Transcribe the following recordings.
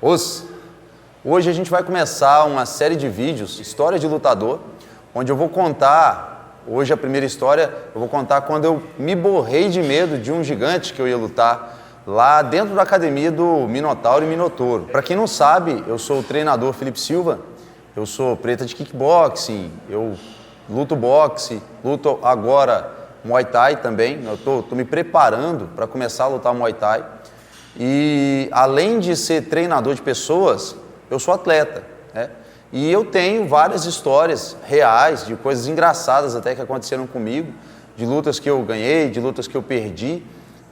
Os. Hoje a gente vai começar uma série de vídeos, História de Lutador, onde eu vou contar, hoje a primeira história, eu vou contar quando eu me borrei de medo de um gigante que eu ia lutar lá dentro da academia do Minotauro e Minotouro. Para quem não sabe, eu sou o treinador Felipe Silva, eu sou preta de kickboxing, eu luto boxe, luto agora Muay Thai também, eu tô me preparando para começar a lutar Muay Thai. E além de ser treinador de pessoas, eu sou atleta, né? E eu tenho várias histórias reais, de coisas engraçadas até que aconteceram comigo, de lutas que eu ganhei, de lutas que eu perdi.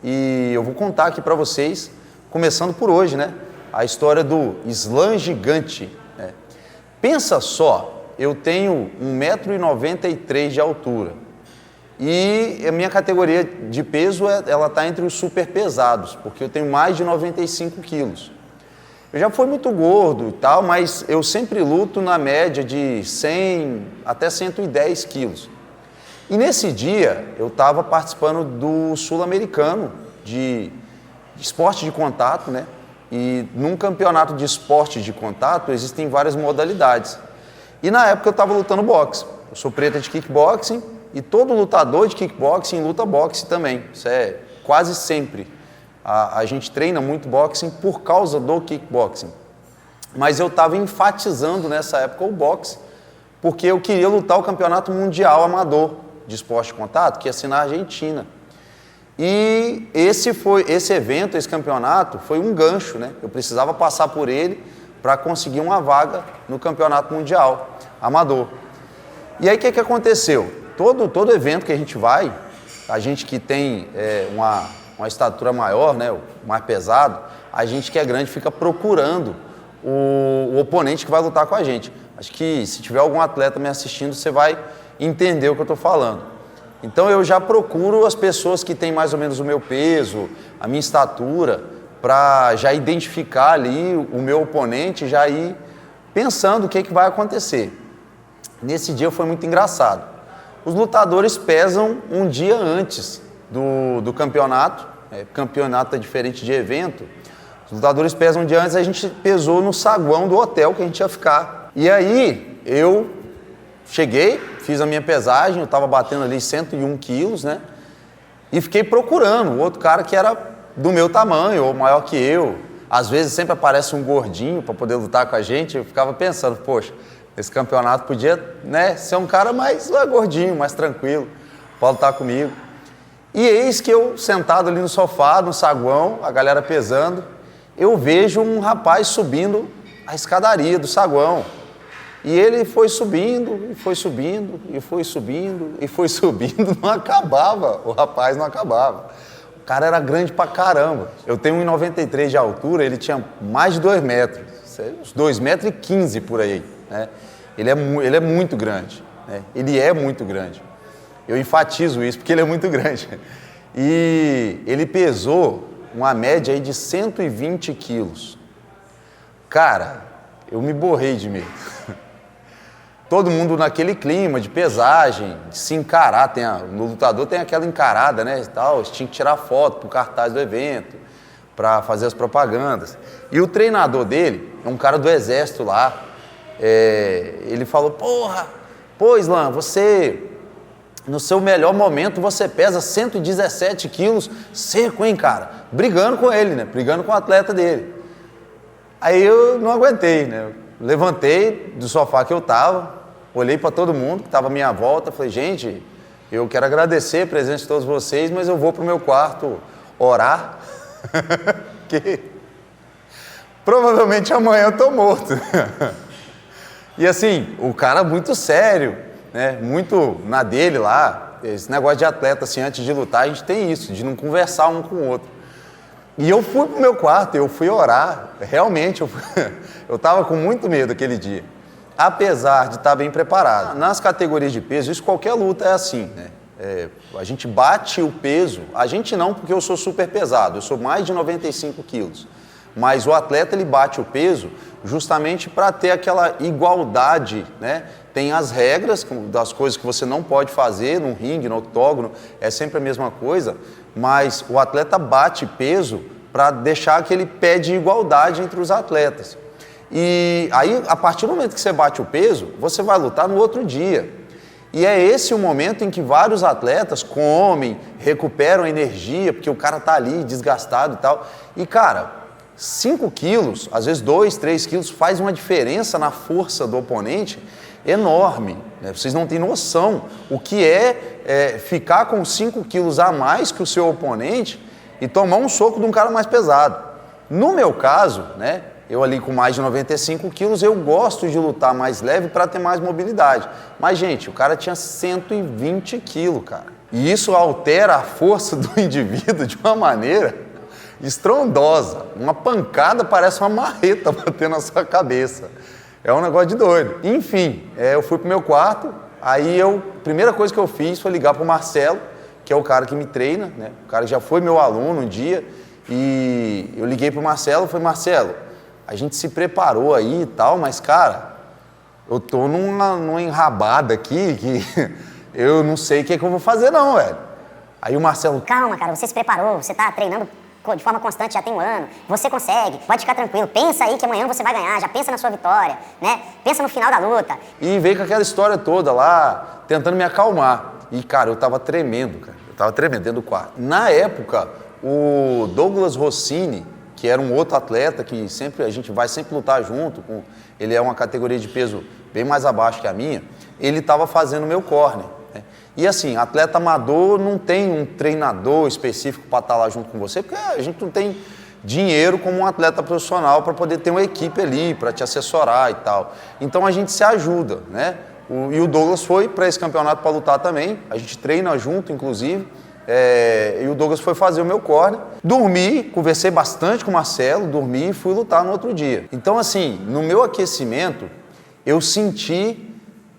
E eu vou contar aqui para vocês, começando por hoje, né? A história do slam gigante, né? Pensa só, eu tenho 1,93 m de altura. E a minha categoria de peso, ela está entre os super pesados, porque eu tenho mais de 95 quilos. Eu já fui muito gordo e tal, mas eu sempre luto na média de 100 até 110 quilos. E nesse dia, eu estava participando do Sul-Americano de esporte de contato, né? E num campeonato de esporte de contato, existem várias modalidades. E na época eu estava lutando boxe. Eu sou preta de kickboxing e todo lutador de kickboxing luta boxe também. Isso é quase sempre. A gente treina muito boxing por causa do kickboxing. Mas eu estava enfatizando nessa época o boxe, porque eu queria lutar o campeonato mundial amador de esporte de contato, que ia ser na Argentina. E esse evento, esse campeonato, foi um gancho, né? Eu precisava passar por ele para conseguir uma vaga no campeonato mundial amador. E aí o que aconteceu? Todo evento que a gente vai, a gente que tem uma estatura maior, né, mais pesado, a gente que é grande fica procurando o oponente que vai lutar com a gente. Acho que se tiver algum atleta me assistindo, você vai entender o que eu estou falando. Então eu já procuro as pessoas que têm mais ou menos o meu peso, a minha estatura, para já identificar ali o meu oponente, já ir pensando o que vai acontecer. Nesse dia foi muito engraçado. Os lutadores pesam um dia antes do campeonato. Campeonato é diferente de evento. Os lutadores pesam um dia antes, a gente pesou no saguão do hotel que a gente ia ficar. E aí eu cheguei, fiz a minha pesagem, eu estava batendo ali 101 quilos, né? E fiquei procurando o outro cara que era do meu tamanho ou maior que eu. Às vezes sempre aparece um gordinho para poder lutar com a gente. Eu ficava pensando, poxa, esse campeonato podia, né, ser um cara mais gordinho, mais tranquilo, para lutar comigo. E eis que eu, sentado ali no sofá, no saguão, a galera pesando, eu vejo um rapaz subindo a escadaria do saguão. E ele foi subindo, e foi subindo, e foi subindo, e foi subindo, não acabava, o rapaz não acabava. O cara era grande pra caramba. Eu tenho 1,93 m de altura, ele tinha mais de 2 metros, uns 2,15 m por aí, né? Ele é muito grande, né? Ele é muito grande. Eu enfatizo isso porque ele é muito grande. E ele pesou uma média aí de 120 quilos. Cara, eu me borrei de medo. Todo mundo naquele clima de pesagem, de se encarar. No lutador tem aquela encarada, né? E tal, tinha que tirar foto pro cartaz do evento, para fazer as propagandas. E o treinador dele, é um cara do exército lá, ele falou, pô, Islam, você... No seu melhor momento, você pesa 117 quilos, seco, hein, cara? Brigando com ele, né? Brigando com o atleta dele. Aí eu não aguentei, né? Levantei do sofá que eu tava, olhei para todo mundo que estava à minha volta, falei, gente, eu quero agradecer a presença de todos vocês, mas eu vou pro meu quarto orar, que provavelmente amanhã eu tô morto. E assim, o cara muito sério, né, muito na dele lá, esse negócio de atleta, assim, antes de lutar, a gente tem isso, de não conversar um com o outro. E eu fui pro meu quarto, eu fui orar, realmente, eu tava com muito medo aquele dia, apesar de estar bem preparado. Nas categorias de peso, isso qualquer luta é assim, né? A gente bate o peso, a gente não, porque eu sou super pesado, eu sou mais de 95 quilos. Mas o atleta, ele bate o peso justamente para ter aquela igualdade, né? Tem as regras das coisas que você não pode fazer no ringue, no octógono, é sempre a mesma coisa, mas o atleta bate peso para deixar aquele pé de igualdade entre os atletas. E aí, a partir do momento que você bate o peso, você vai lutar no outro dia. E é esse o momento em que vários atletas comem, recuperam energia, porque o cara tá ali desgastado e tal. E, cara, 5 quilos, às vezes 2, 3 quilos, faz uma diferença na força do oponente enorme, né? Vocês não têm noção o que é ficar com 5 quilos a mais que o seu oponente e tomar um soco de um cara mais pesado. No meu caso, né, eu ali com mais de 95 quilos, eu gosto de lutar mais leve para ter mais mobilidade. Mas, gente, o cara tinha 120 quilos, cara. E isso altera a força do indivíduo de uma maneira estrondosa. Uma pancada parece uma marreta batendo na sua cabeça. É um negócio de doido. Enfim, eu fui pro meu quarto, aí a primeira coisa que eu fiz foi ligar pro Marcelo, que é o cara que me treina, né? O cara já foi meu aluno um dia, e eu liguei pro Marcelo, falei, Marcelo, a gente se preparou aí e tal, mas, cara, eu tô numa enrabada aqui que eu não sei o que eu vou fazer não, velho. Aí o Marcelo, calma, cara, você se preparou, você tá treinando de forma constante já tem um ano, você consegue, pode ficar tranquilo, pensa aí que amanhã você vai ganhar, já pensa na sua vitória, né? Pensa no final da luta. E veio com aquela história toda lá, tentando me acalmar. E, cara, eu tava tremendo, cara. Eu tava tremendo dentro do quarto. Na época, o Douglas Rossini, que era um outro atleta que a gente vai sempre lutar junto, ele é uma categoria de peso bem mais abaixo que a minha, ele tava fazendo meu corner. E assim, atleta amador não tem um treinador específico para estar lá junto com você, porque a gente não tem dinheiro como um atleta profissional para poder ter uma equipe ali, para te assessorar e tal. Então a gente se ajuda, né? E o Douglas foi para esse campeonato para lutar também, a gente treina junto, inclusive, e o Douglas foi fazer o meu corner. Dormi, conversei bastante com o Marcelo, dormi e fui lutar no outro dia. Então assim, no meu aquecimento, eu senti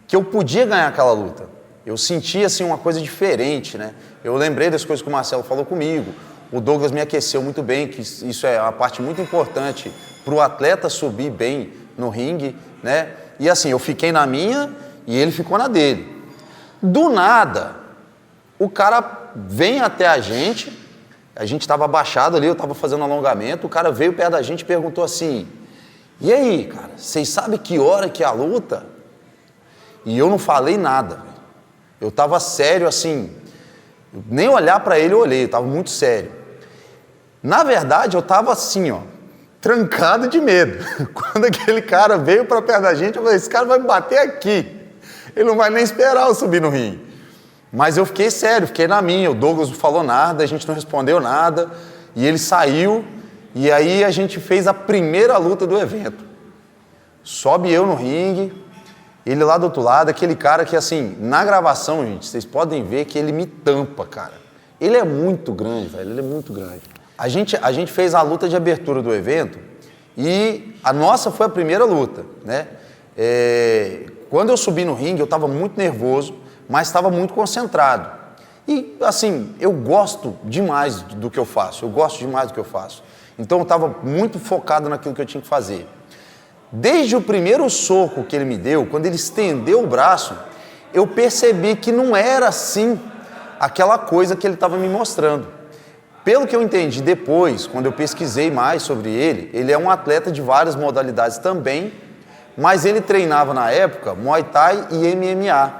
que eu podia ganhar aquela luta. Eu senti, assim, uma coisa diferente, né? Eu lembrei das coisas que o Marcelo falou comigo. O Douglas me aqueceu muito bem, que isso é uma parte muito importante para o atleta subir bem no ringue, né? E assim, eu fiquei na minha e ele ficou na dele. Do nada, o cara vem até a gente estava abaixado ali, eu estava fazendo alongamento, o cara veio perto da gente e perguntou assim, e aí, cara, vocês sabem que hora que é a luta? E eu não falei nada. Eu tava sério assim, nem olhar para ele eu olhei, eu tava muito sério. Na verdade, eu tava assim, ó, trancado de medo. Quando aquele cara veio para perto da gente, eu falei, esse cara vai me bater aqui. Ele não vai nem esperar eu subir no ringue. Mas eu fiquei sério, fiquei na minha, o Douglas não falou nada, a gente não respondeu nada, e ele saiu, e aí a gente fez a primeira luta do evento. Sobe eu no ringue, ele lá do outro lado, aquele cara que assim, na gravação, gente, vocês podem ver que ele me tampa, cara. Ele é muito grande, velho, ele é muito grande. A gente fez a luta de abertura do evento e a nossa foi a primeira luta, né? Quando eu subi no ringue, eu estava muito nervoso, mas estava muito concentrado. E assim, eu gosto demais do que eu faço, Então eu estava muito focado naquilo que eu tinha que fazer. Desde o primeiro soco que ele me deu, quando ele estendeu o braço, eu percebi que não era assim aquela coisa que ele estava me mostrando. Pelo que eu entendi depois, quando eu pesquisei mais sobre ele é um atleta de várias modalidades também, mas ele treinava na época Muay Thai e MMA.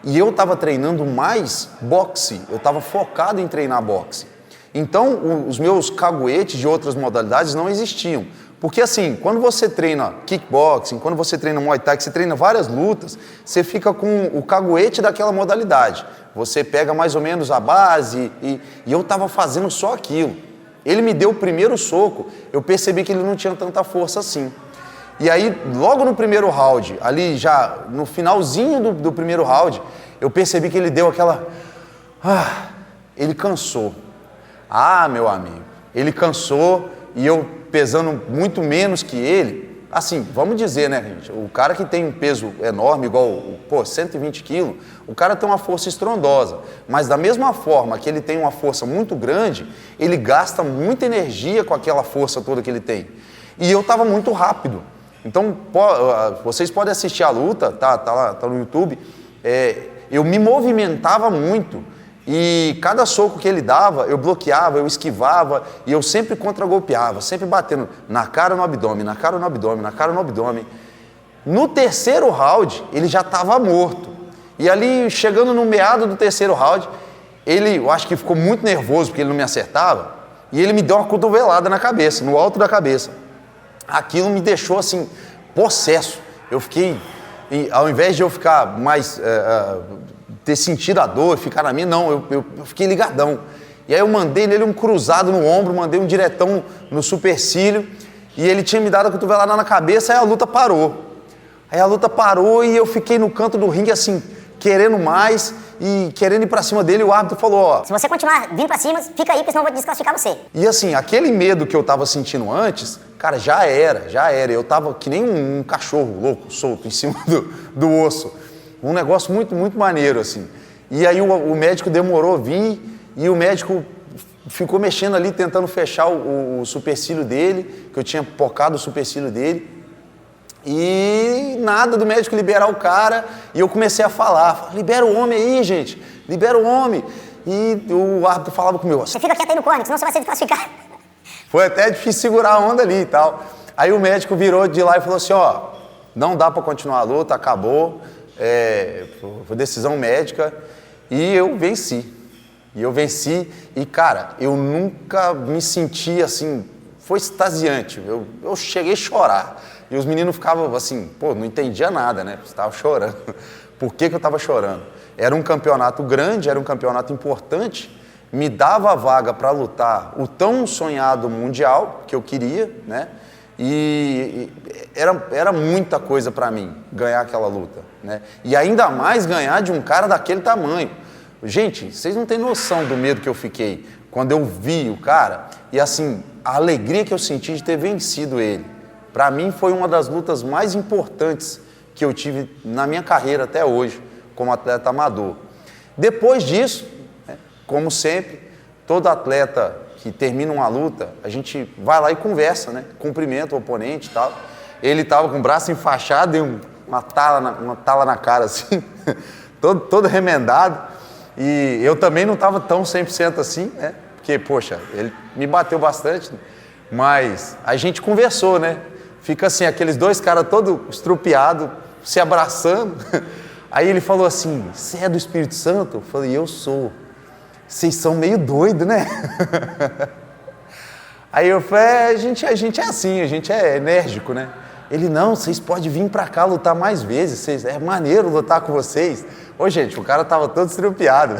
E eu estava treinando mais boxe, eu estava focado em treinar boxe. Então, os meus caguetes de outras modalidades não existiam. Porque assim, quando você treina kickboxing, quando você treina Muay Thai, que você treina várias lutas, você fica com o caguete daquela modalidade. Você pega mais ou menos a base e eu estava fazendo só aquilo. Ele me deu o primeiro soco, eu percebi que ele não tinha tanta força assim. E aí, logo no primeiro round, ali já no finalzinho do primeiro round, eu percebi que ele deu aquela... ele cansou. Meu amigo, ele cansou e eu pesando muito menos que ele, assim, vamos dizer, né, gente, o cara que tem um peso enorme, igual, 120 quilos, o cara tem uma força estrondosa, mas da mesma forma que ele tem uma força muito grande, ele gasta muita energia com aquela força toda que ele tem. E eu estava muito rápido. Então, vocês podem assistir a luta, tá lá, tá no YouTube, eu me movimentava muito E cada soco que ele dava, eu bloqueava, eu esquivava e eu sempre contragolpeava, sempre batendo na cara, no abdômen, na cara, no abdômen, na cara, no abdômen. No terceiro round, ele já estava morto. E ali, chegando no meado do terceiro round, eu acho que ficou muito nervoso porque ele não me acertava, e ele me deu uma cotovelada na cabeça, no alto da cabeça. Aquilo me deixou assim, possesso. Eu fiquei, ao invés de eu ficar mais, ter sentido a dor, ficar na minha, não, eu fiquei ligadão. E aí eu mandei nele um cruzado no ombro, mandei um diretão no supercílio, e ele tinha me dado a cotovelada na cabeça, aí a luta parou. Aí a luta parou e eu fiquei no canto do ringue assim, querendo mais e querendo ir pra cima dele. O árbitro falou, ó... Se você continuar vindo pra cima, fica aí, porque senão eu vou desclassificar você. E assim, aquele medo que eu tava sentindo antes, cara, já era. Eu tava que nem um cachorro louco, solto, em cima do osso. Um negócio muito, muito maneiro, assim. E aí o médico demorou a vir e o médico ficou mexendo ali, tentando fechar o supercílio dele, que eu tinha pocado o supercílio dele. E nada do médico liberar o cara, e eu comecei a falar, libera o homem aí, gente, libera o homem. E o árbitro falava comigo, você fica quieto aí no corner, senão você vai ser desclassificado. Foi até difícil segurar a onda ali e tal. Aí o médico virou de lá e falou assim, ó, não dá pra continuar a luta, acabou, foi decisão médica, e eu venci. E cara, eu nunca me senti assim, foi extasiante, eu cheguei a chorar. E os meninos ficavam assim, pô, não entendia nada, né? Você estava chorando. Por que eu estava chorando? Era um campeonato grande, era um campeonato importante, me dava a vaga para lutar o tão sonhado mundial que eu queria, né? E era muita coisa para mim ganhar aquela luta, né? E ainda mais ganhar de um cara daquele tamanho. Gente, vocês não têm noção do medo que eu fiquei quando eu vi o cara e assim, a alegria que eu senti de ter vencido ele. Para mim foi uma das lutas mais importantes que eu tive na minha carreira até hoje, como atleta amador. Depois disso, né, como sempre, todo atleta que termina uma luta, a gente vai lá e conversa, né? Cumprimenta o oponente e tal. Ele estava com o braço enfaixado e uma tala na cara assim, todo remendado. E eu também não estava tão 100% assim, né? Porque, poxa, ele me bateu bastante, mas a gente conversou, né? Fica assim, aqueles dois caras todo estrupiados, se abraçando. Aí ele falou assim, você é do Espírito Santo? Eu falei, eu sou. Vocês são meio doidos, né? Aí eu falei, a gente é assim, a gente é enérgico, né? Ele, não, vocês podem vir pra cá lutar mais vezes, é maneiro lutar com vocês. Ô, gente, o cara tava todo estrupiado.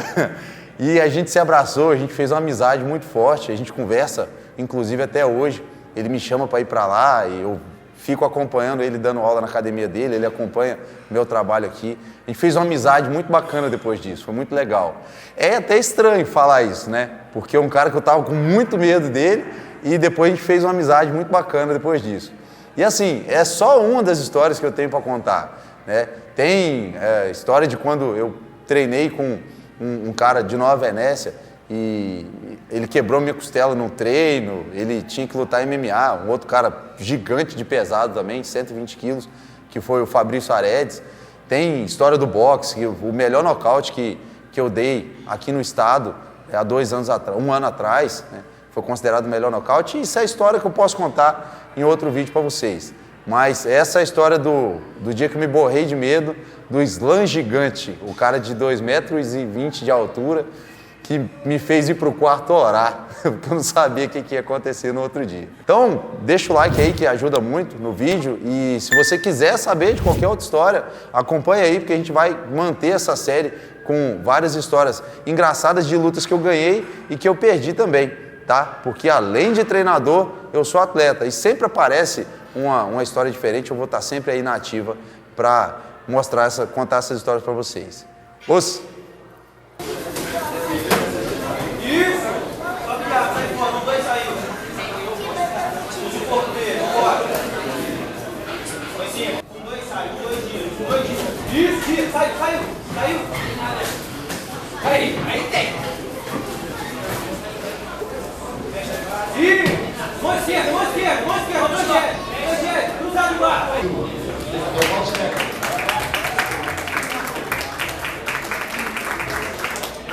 E a gente se abraçou, a gente fez uma amizade muito forte, a gente conversa, inclusive até hoje. Ele me chama para ir para lá e eu fico acompanhando ele dando aula na academia dele, ele acompanha meu trabalho aqui. A gente fez uma amizade muito bacana depois disso, foi muito legal. É até estranho falar isso, né? Porque é um cara que eu tava com muito medo dele e depois a gente fez uma amizade muito bacana depois disso. E assim, é só uma das histórias que eu tenho para contar, né? Tem história de quando eu treinei com um cara de Nova Venécia e ele quebrou minha costela no treino, ele tinha que lutar MMA, um outro cara gigante de pesado também, 120 quilos, que foi o Fabrício Aredes. Tem história do boxe, o melhor nocaute que eu dei aqui no estado, há 2 anos atrás, 1 ano atrás, né, foi considerado o melhor nocaute, e isso é a história que eu posso contar em outro vídeo para vocês. Mas essa é a história do dia que eu me borrei de medo, do slam gigante, o cara de 2,20 metros de altura, que me fez ir para o quarto orar, porque eu não sabia o que ia acontecer no outro dia. Então, deixa o like aí que ajuda muito no vídeo, e se você quiser saber de qualquer outra história, acompanha aí, porque a gente vai manter essa série com várias histórias engraçadas de lutas que eu ganhei e que eu perdi também, tá? Porque além de treinador, eu sou atleta, e sempre aparece uma história diferente, eu vou estar sempre aí na ativa para contar essas histórias para vocês. Os